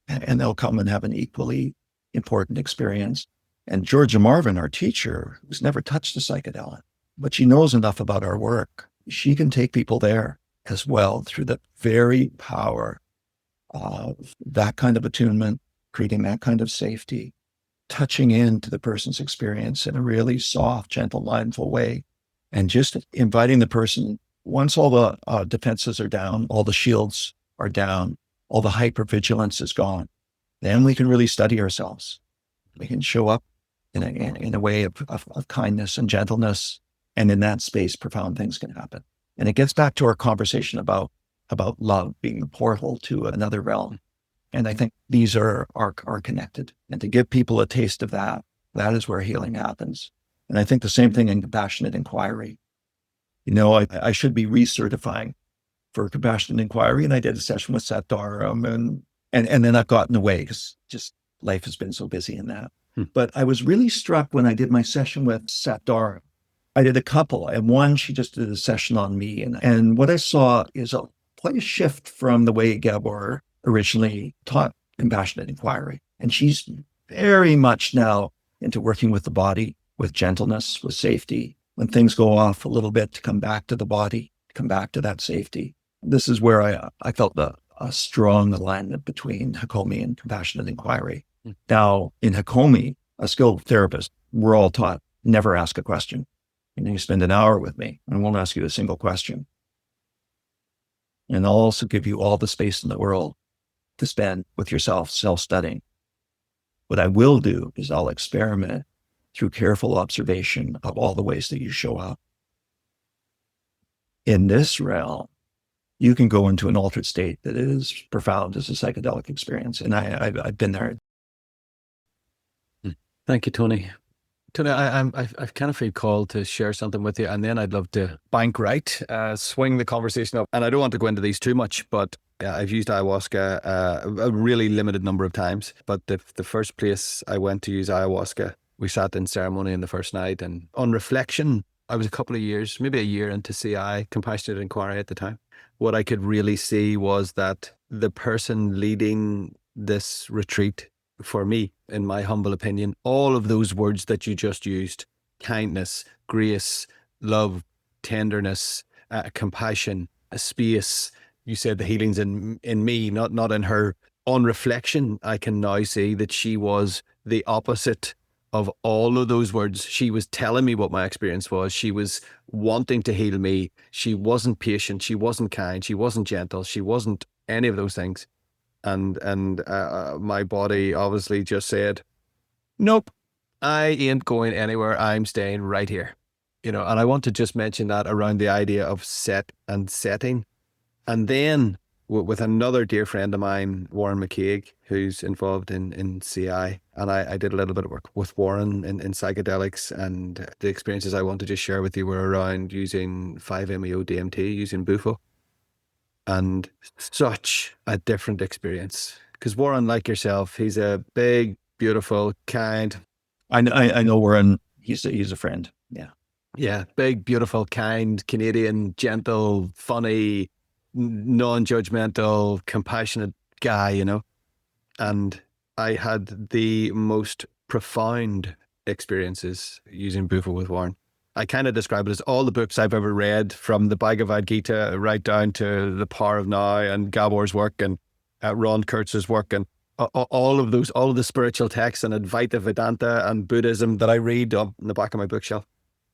and they'll come and have an equally important experience. And Georgia Marvin, our teacher, who's never touched a psychedelic, but she knows enough about our work, she can take people there as well through the very power of that kind of attunement, creating that kind of safety, touching into the person's experience in a really soft, gentle, mindful way, and just inviting the person. Once all the defenses are down, all the shields are down, all the hypervigilance is gone, then we can really study ourselves. We can show up in a way of kindness and gentleness. And in that space, profound things can happen. And it gets back to our conversation about love being the portal to another realm. And I think these are connected. And to give people a taste of that, that is where healing happens. And I think the same thing in compassionate inquiry. I should be recertifying for compassionate inquiry. And I did a session with Sat Dharam and then I've gotten away because just life has been so busy in that. But I was really struck when I did my session with Sat Dharam. I did a couple, and one, she just did a session on me. And what I saw is quite a shift from the way Gabor originally taught compassionate inquiry. And she's very much now into working with the body, with gentleness, with safety. When things go off a little bit, to come back to the body, come back to that safety. This is where I felt a strong alignment between Hakomi and compassionate inquiry. Now, in Hakomi, a skilled therapist, we're all taught never ask a question. You spend an hour with me, and I won't ask you a single question. And I'll also give you all the space in the world to spend with yourself, self-studying. What I will do is I'll experiment through careful observation of all the ways that you show up. In this realm, you can go into an altered state that is profound as a psychedelic experience. And I've been there. Thank you, Tony. Tony, I kind of feel called to share something with you, and then I'd love to bank right, swing the conversation up. And I don't want to go into these too much, but I've used ayahuasca a really limited number of times. But the first place I went to use ayahuasca, we sat in ceremony on the first night, and on reflection, I was a couple of years, maybe a year into CI, Compassionate Inquiry at the time. What I could really see was that the person leading this retreat, for me, in my humble opinion, all of those words that you just used, kindness, grace, love, tenderness, compassion, a space, you said the healing's in me, not in her. On reflection, I can now see that she was the opposite of all of those words. She was telling me what my experience was. She was wanting to heal me. She wasn't patient. She wasn't kind. She wasn't gentle. She wasn't any of those things. And my body obviously just said, nope, I ain't going anywhere. I'm staying right here. And I want to just mention that around the idea of set and setting. And then with another dear friend of mine, Warren McCaig, who's involved in CI. And I did a little bit of work with Warren in psychedelics. And the experiences I want to just share with you were around using 5-MeO DMT, using Bufo. And such a different experience. Because Warren, like yourself, he's a big, beautiful, kind. I know Warren. He's a friend. Yeah. Yeah. Big, beautiful, kind, Canadian, gentle, funny, non-judgmental, compassionate guy, And I had the most profound experiences using Bufo with Warren. I kind of describe it as all the books I've ever read, from the Bhagavad Gita right down to The Power of Now and Gabor's work and Ron Kurtz's work, and all of the spiritual texts and Advaita Vedanta and Buddhism that I read on the back of my bookshelf.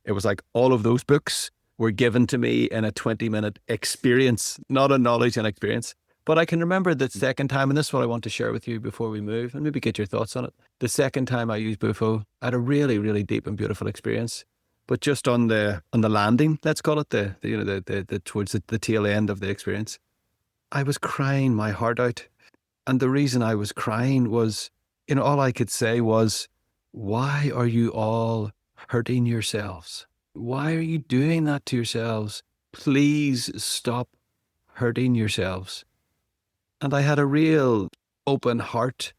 It was like all of those books were given to me in a 20-minute experience, not a knowledge and experience. But I can remember the second time, and this is what I want to share with you before we move, and maybe get your thoughts on it. The second time I used Bufo, I had a really, really deep and beautiful experience. But just on the landing, let's call it the towards the tail end of the experience, I was crying my heart out. And the reason I was crying was, all I could say was, why are you all hurting yourselves? Why are you doing that to yourselves? Please stop hurting yourselves. And I had a real open heart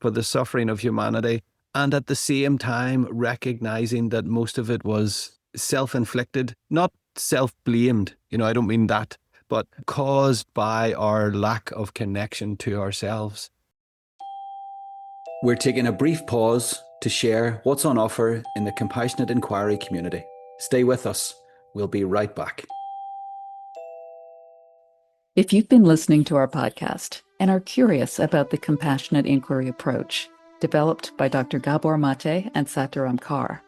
for the suffering of humanity. And at the same time, recognizing that most of it was self-inflicted, not self-blamed. I don't mean that, but caused by our lack of connection to ourselves. We're taking a brief pause to share what's on offer in the Compassionate Inquiry community. Stay with us. We'll be right back. If you've been listening to our podcast and are curious about the Compassionate Inquiry approach, developed by Dr. Gabor Mate and Sataram Kaur,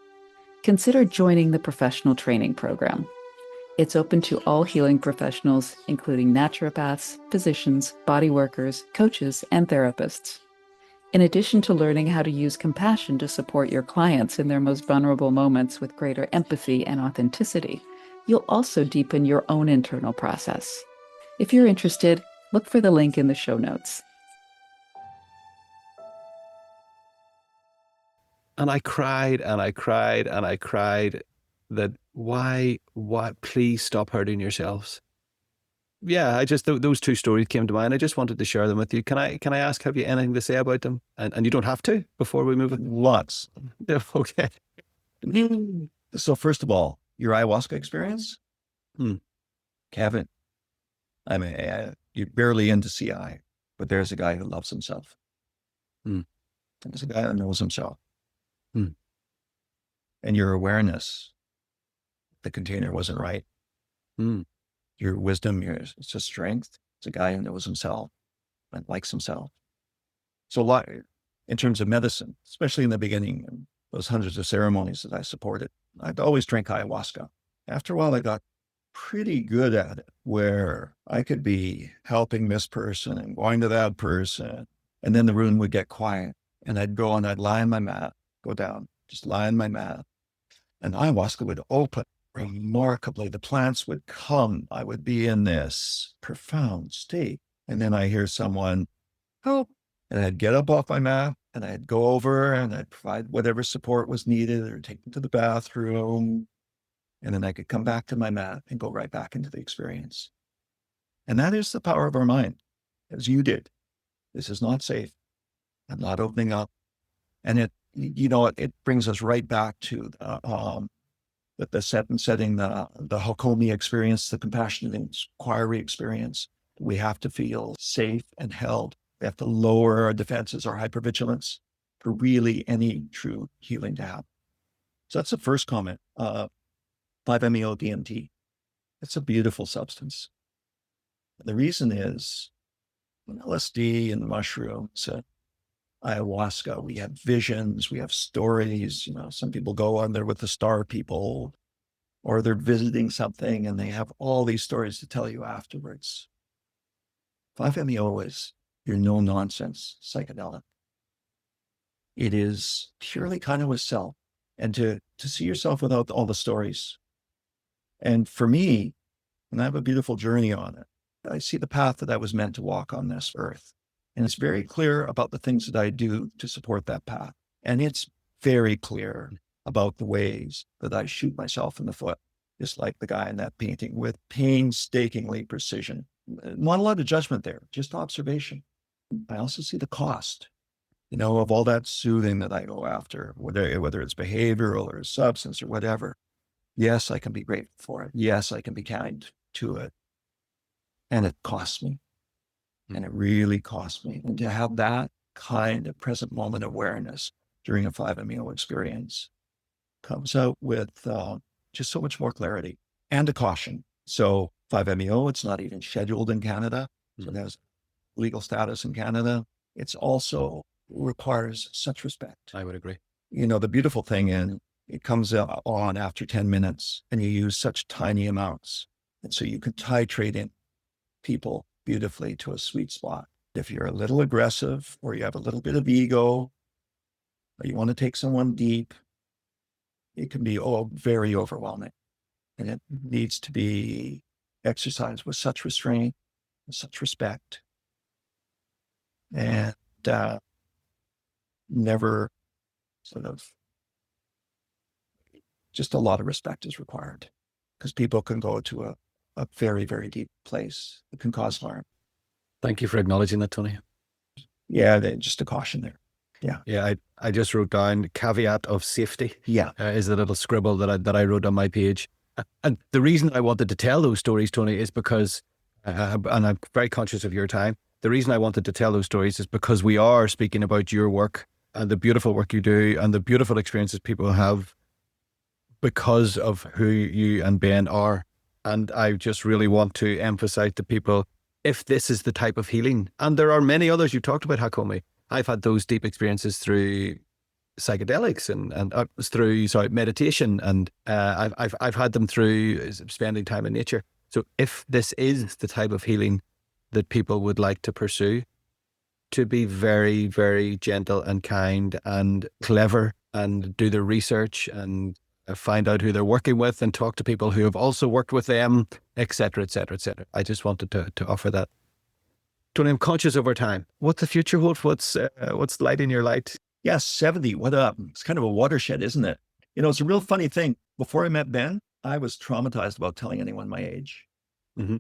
consider joining the professional training program. It's open to all healing professionals, including naturopaths, physicians, body workers, coaches, and therapists. In addition to learning how to use compassion to support your clients in their most vulnerable moments with greater empathy and authenticity, you'll also deepen your own internal process. If you're interested, look for the link in the show notes. And I cried and I cried and I cried that why, please stop hurting yourselves. Yeah, those two stories came to mind. I just wanted to share them with you. Can I ask, have you anything to say about them? And you don't have to before we move on. Lots. Yeah, okay. So first of all, your ayahuasca experience, Kevin, I mean, you're barely into CI, but there's a guy who loves himself. There's a guy that knows himself. And your awareness, the container wasn't right. Your wisdom, it's a strength. It's a guy who knows himself and likes himself. So a lot in terms of medicine, especially in the beginning, those hundreds of ceremonies that I supported, I'd always drink ayahuasca. After a while, I got pretty good at it, where I could be helping this person and going to that person, and then the room would get quiet, and I'd go and I'd lie on my mat, go down, just lie on my mat, and ayahuasca would open remarkably. The plants would come. I would be in this profound state, and then I hear someone, help, and I'd get up off my mat, and I'd go over and I'd provide whatever support was needed, or take them to the bathroom. And then I could come back to my mat and go right back into the experience. And that is the power of our mind, as you did. This is not safe. I'm not opening up. And it brings us right back to the setting, the Hakomi experience, the compassionate inquiry experience. We have to feel safe and held. We have to lower our defenses, our hypervigilance, for really any true healing to happen. So that's the first comment. 5-MeO-DMT. It's a beautiful substance. The reason is LSD and mushrooms, ayahuasca, we have visions, we have stories. Some people go on there with the star people, or they're visiting something and they have all these stories to tell you afterwards. 5-MeO is your no-nonsense psychedelic. It is purely kind of with self, and to see yourself without all the stories. And for me, and I have a beautiful journey on it, I see the path that I was meant to walk on this earth. And it's very clear about the things that I do to support that path. And it's very clear about the ways that I shoot myself in the foot, just like the guy in that painting, with painstakingly precision. Not a lot of judgment there, just observation. I also see the cost, of all that soothing that I go after, whether it's behavioral or substance or whatever. Yes, I can be grateful for it. Yes, I can be kind to it. And it costs me. And it really costs me. And to have that kind of present moment awareness during a 5-MeO experience comes out with just so much more clarity and a caution. So 5-MeO, it's not even scheduled in Canada. So it has legal status in Canada. It's also requires such respect. I would agree. The beautiful thing it comes on after 10 minutes and you use such tiny amounts. And so you can titrate in people beautifully to a sweet spot. If you're a little aggressive, or you have a little bit of ego, or you want to take someone deep, it can be very overwhelming. And it needs to be exercised with such restraint, with such respect, and never sort of, just a lot of respect is required, because people can go to a very, very deep place that can cause harm. Thank you for acknowledging that, Tony. Yeah, just a caution there. Yeah. Yeah, I just wrote down caveat of safety. Yeah. Is the little scribble that I wrote on my page. And the reason I wanted to tell those stories, Tony, is because, and I'm very conscious of your time, the reason I wanted to tell those stories is because we are speaking about your work and the beautiful work you do and the beautiful experiences people have because of who you and Ben are. And I just really want to emphasize to people, if this is the type of healing, and there are many others, you talked about Hakomi. I've had those deep experiences through psychedelics and through meditation, and I've had them through spending time in nature. So if this is the type of healing that people would like to pursue, to be very, very gentle and kind and clever and do the research and find out who they're working with and talk to people who have also worked with them, et cetera, et cetera, et cetera. I just wanted to offer that. Tony, I'm conscious over time. What's the future hold? What's light in your light? Yes, 70. What up? It's kind of a watershed, isn't it? It's a real funny thing. Before I met Ben, I was traumatized about telling anyone my age. Mm-hmm.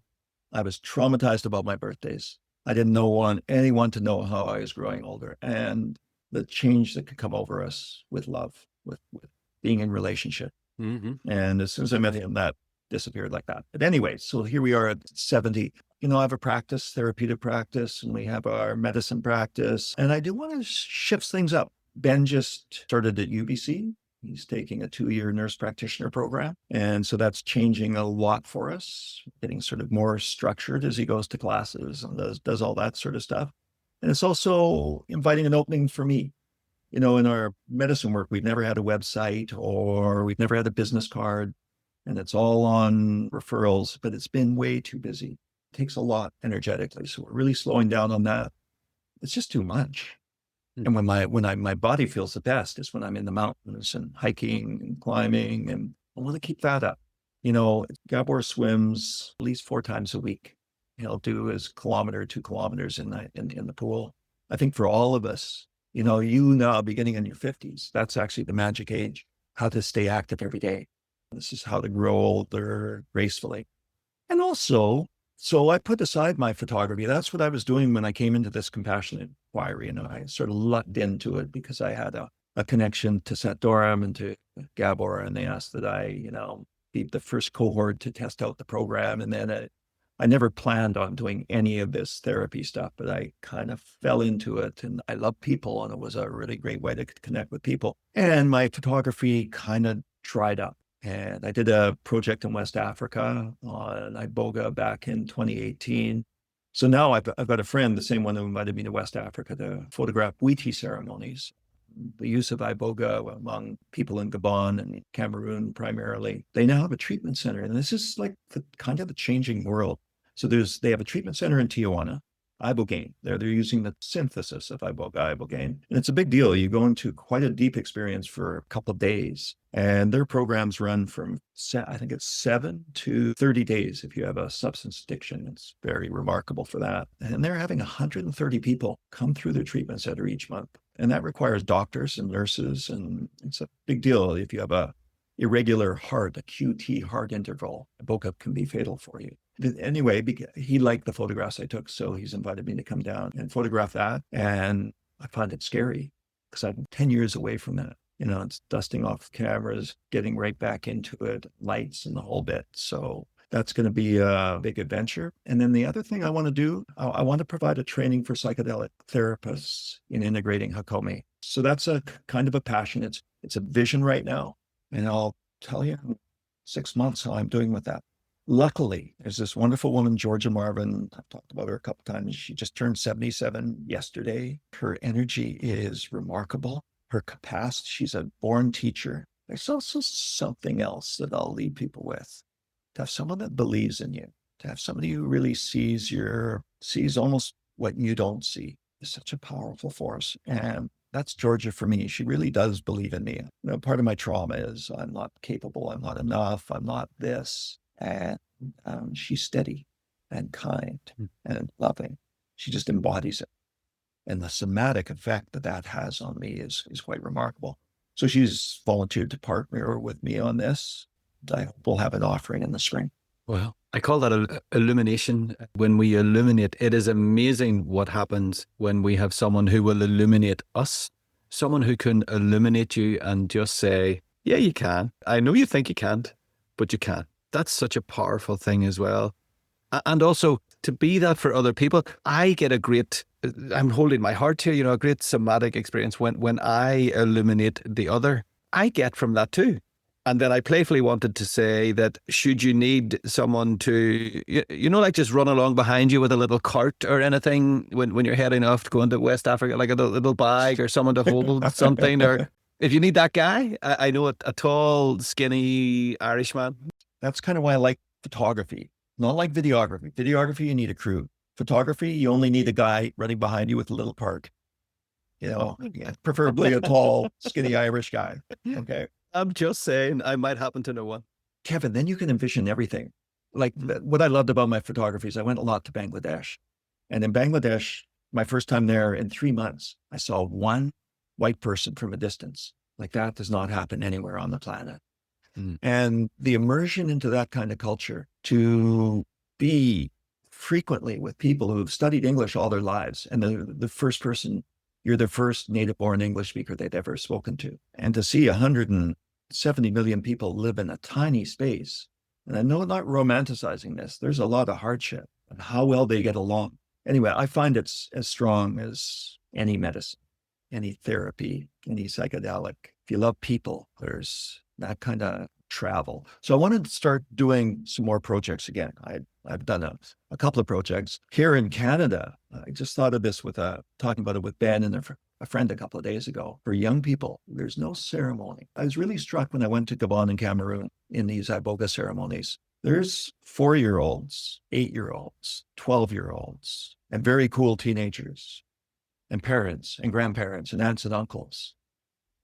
I was traumatized about my birthdays. I didn't want anyone to know how I was growing older and the change that could come over us with love, with being in relationship. Mm-hmm. And as soon as I met him, that disappeared like that. But anyway, so here we are at 70. I have a practice, therapeutic practice, and we have our medicine practice. And I do want to shift things up. Ben just started at UBC. He's taking a 2-year nurse practitioner program. And so that's changing a lot for us, getting sort of more structured as he goes to classes and does all that sort of stuff. And it's also inviting an opening for me. In our medicine work, we've never had a website or we've never had a business card. And it's all on referrals, but it's been way too busy. It takes a lot energetically. So we're really slowing down on that. It's just too much. And when my body feels the best is when I'm in the mountains and hiking and climbing, and I want to keep that up. Gabor swims at least 4 times a week. He'll do his 2 kilometers in the pool. I think for all of us, now beginning in your 50s, that's actually the magic age, how to stay active every day. This is how to grow older gracefully. And also, so I put aside my photography. That's what I was doing when I came into this compassionate inquiry. I sort of lucked into it because I had a connection to Satoram and to Gabor, and they asked that I, be the first cohort to test out the program. And then I never planned on doing any of this therapy stuff, but I kind of fell into it, and I love people, and it was a really great way to connect with people. And my photography kind of dried up. And I did a project in West Africa on Iboga back in 2018. So now I've got a friend, the same one who invited me to West Africa to photograph Witi ceremonies, the use of Iboga among people in Gabon and Cameroon primarily. They now have a treatment center, and this is like the kind of the changing world. So they have a treatment center in Tijuana, ibogaine. They're using the synthesis of ibogaine. And it's a big deal. You go into quite a deep experience for a couple of days. And their programs run from, I think it's 7 to 30 days if you have a substance addiction. It's very remarkable for that. And they're having 130 people come through their treatment center each month. And that requires doctors and nurses. And it's a big deal if you have a irregular heart, a QT heart interval. Iboga can be fatal for you. Anyway, he liked the photographs I took, so he's invited me to come down and photograph that. And I find it scary because I'm 10 years away from that. It's dusting off cameras, getting right back into it, lights and the whole bit. So that's going to be a big adventure. And then the other thing I want to do, I want to provide a training for psychedelic therapists in integrating Hakomi. So that's a kind of a passion. It's a vision right now. And I'll tell you in 6 months how I'm doing with that. Luckily, there's this wonderful woman, Georgia Marvin. I've talked about her a couple of times. She just turned 77 yesterday. Her energy is remarkable. Her capacity, she's a born teacher. There's also something else that I'll leave people with. To have someone that believes in you, to have somebody who really sees almost what you don't see is such a powerful force. And that's Georgia for me. She really does believe in me. Part of my trauma is I'm not capable, I'm not enough, I'm not this. And she's steady and kind and loving. She just embodies it. And the somatic effect that has on me is quite remarkable. So she's volunteered to partner with me on this. I hope we'll have an offering in the spring. Well, I call that illumination. When we illuminate, it is amazing what happens when we have someone who will illuminate us, someone who can illuminate you and just say, yeah, you can. I know you think you can't, but you can. That's such a powerful thing as well. And also to be that for other people, I get I'm holding my heart here, a great somatic experience when I illuminate the other. I get from that too. And then I playfully wanted to say that should you need someone to, like just run along behind you with a little cart or anything when you're heading off to go into West Africa, like a little bag or someone to hold something, or if you need that guy, I know a tall, skinny Irishman. That's kind of why I like photography, not like videography. Videography, you need a crew. Photography, you only need a guy running behind you with a little park. Preferably a tall, skinny Irish guy. Okay. I'm just saying, I might happen to know one. Kevin, then you can envision everything. Like what I loved about my photography is I went a lot to Bangladesh. And in Bangladesh, my first time there, in 3 months, I saw one white person from a distance. Like that does not happen anywhere on the planet. And the immersion into that kind of culture, to be frequently with people who've studied English all their lives, and you're the first native-born English speaker they'd ever spoken to. And to see 170 million people live in a tiny space, and I know not romanticizing this, there's a lot of hardship and how well they get along. Anyway, I find it's as strong as any medicine, any therapy, any psychedelic. If you love people, there's that kind of travel. So I wanted to start doing some more projects again. I've done a couple of projects here in Canada. I just thought of this talking about it with Ben and a friend a couple of days ago. For young people, there's no ceremony. I was really struck when I went to Gabon and Cameroon in these iboga ceremonies. There's 4-year-olds, 8-year-olds, 12-year-olds, and very cool teenagers, and parents and grandparents and aunts and uncles,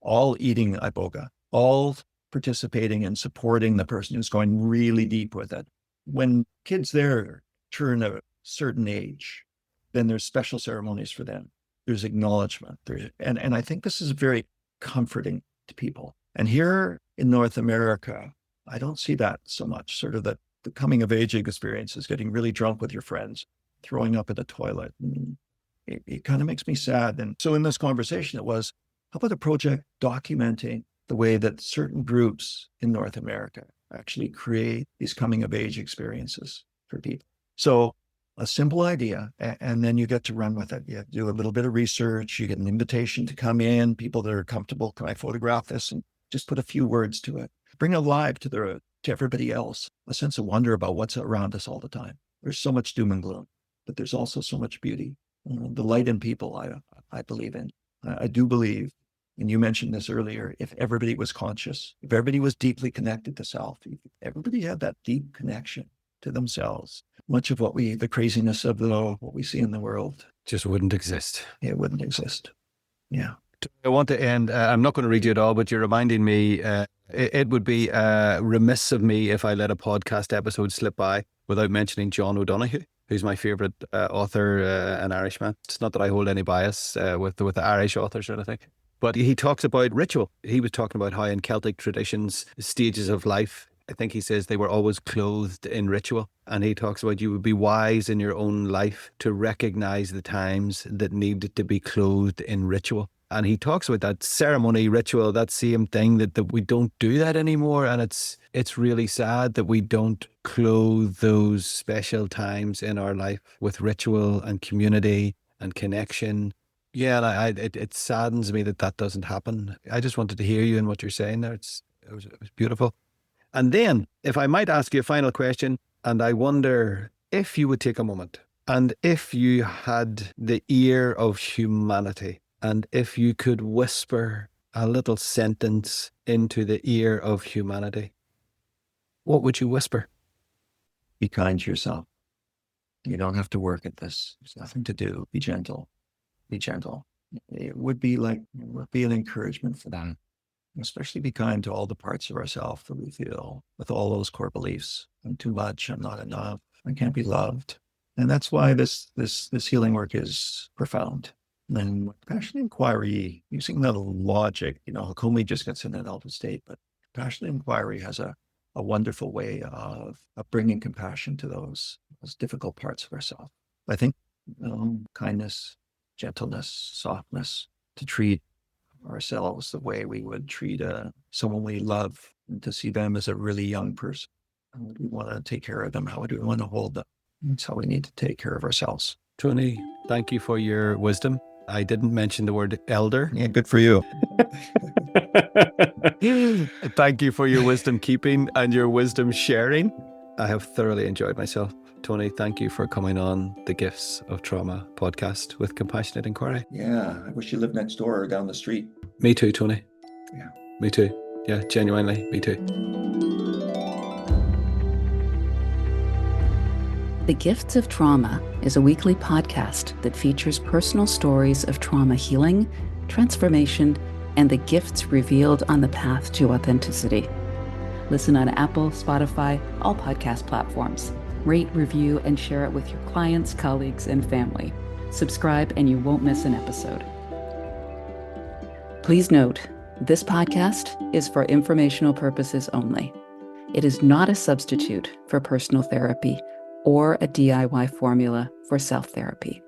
all eating iboga, all participating and supporting the person who's going really deep with it. When kids there turn a certain age, then there's special ceremonies for them. There's acknowledgement. And I think this is very comforting to people. And here in North America, I don't see that so much. Sort of the coming of age experience is getting really drunk with your friends, throwing up in the toilet. It kind of makes me sad. And so in this conversation, it was, how about a project documenting the way that certain groups in North America actually create these coming of age experiences for people? So a simple idea, and then you get to run with it. You do a little bit of research, you get an invitation to come in, people that are comfortable, can I photograph this? And just put a few words to it. Bring alive to everybody else a sense of wonder about what's around us all the time. There's so much doom and gloom, but there's also so much beauty. The light in people, I believe in. I do believe, and you mentioned this earlier, if everybody was conscious, if everybody was deeply connected to self, if everybody had that deep connection to themselves, much of the craziness of what we see in the world just wouldn't exist. It wouldn't exist. Yeah. I want to end, I'm not going to read you at all, but you're reminding me, it would be remiss of me if I let a podcast episode slip by without mentioning John O'Donoghue, who's my favourite author, an Irishman. It's not that I hold any bias with the Irish authors or anything, but he talks about ritual. He was talking about how in Celtic traditions, stages of life, I think he says they were always clothed in ritual. And he talks about you would be wise in your own life to recognize the times that needed to be clothed in ritual. And he talks about that ceremony, ritual, that same thing, that we don't do that anymore. And it's really sad that we don't clothe those special times in our life with ritual and community and connection. Yeah, and it saddens me that doesn't happen. I just wanted to hear you and what you're saying there. It was beautiful. And then, if I might ask you a final question, and I wonder if you would take a moment, and if you had the ear of humanity, and if you could whisper a little sentence into the ear of humanity, what would you whisper? Be kind to yourself. You don't have to work at this. There's nothing to do. Be gentle. Be gentle. It would be an encouragement for that. Especially be kind to all the parts of ourselves that we feel with all those core beliefs. I'm too much. I'm not enough. I can't be loved. And that's why this healing work is profound. And compassionate inquiry, using the logic, Hakomi just gets in an altered state, but compassionate inquiry has a wonderful way of bringing compassion to those difficult parts of ourselves. I think kindness, gentleness, softness, to treat ourselves the way we would treat someone we love, and to see them as a really young person. How would we want to take care of them? How would we want to hold them? That's how we need to take care of ourselves. Tony, thank you for your wisdom. I didn't mention the word elder. Yeah, good for you. Thank you for your wisdom keeping and your wisdom sharing. I have thoroughly enjoyed myself. Tony, thank you for coming on the Gifts of Trauma podcast with Compassionate Inquiry. Yeah, I wish you lived next door or down the street. Me too, Tony. Yeah. Me too. Yeah, genuinely, me too. The Gifts of Trauma is a weekly podcast that features personal stories of trauma healing, transformation, and the gifts revealed on the path to authenticity. Listen on Apple, Spotify, all podcast platforms. Rate, review, and share it with your clients, colleagues, and family. Subscribe and you won't miss an episode. Please note, this podcast is for informational purposes only. It is not a substitute for personal therapy or a DIY formula for self-therapy.